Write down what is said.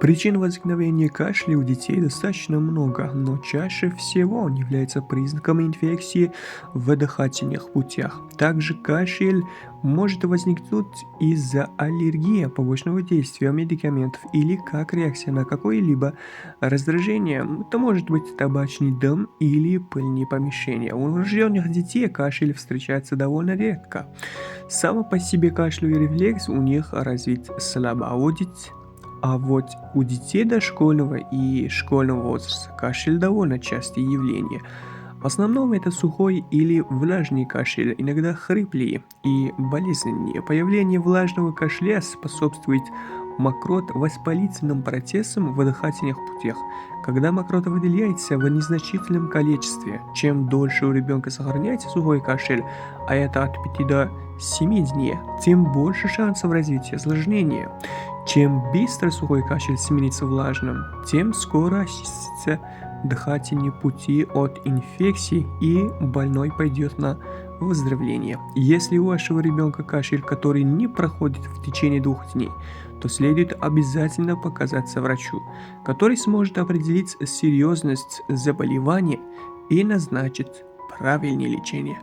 Причин возникновения кашля у детей достаточно много, но чаще всего он является признаком инфекции в дыхательных путях. Также кашель может возникнуть из-за аллергии, побочного действия медикаментов или как реакция на какое-либо раздражение. Это может быть табачный дым или пыльные помещения. У новорожденных детей кашель встречается довольно редко. Сам по себе кашлевый рефлекс у них развит слабо, а вот у детей дошкольного и школьного возраста кашель довольно частое явление. В основном это сухой или влажный кашель, иногда хриплый и болезненнее. Появление влажного кашля способствует воспалительным процессам в дыхательных путях, когда мокрота выделяется в незначительном количестве. Чем дольше у ребенка сохраняется сухой кашель, а это от 5 до 7 дней, тем больше шансов развития осложнения. Чем быстро сухой кашель сменится влажным, тем скоро очистятся дыхательные пути от инфекций и больной пойдет на выздоровление. Если у вашего ребенка кашель, который не проходит в течение 2 дней, то следует обязательно показаться врачу, который сможет определить серьезность заболевания и назначить правильное лечение.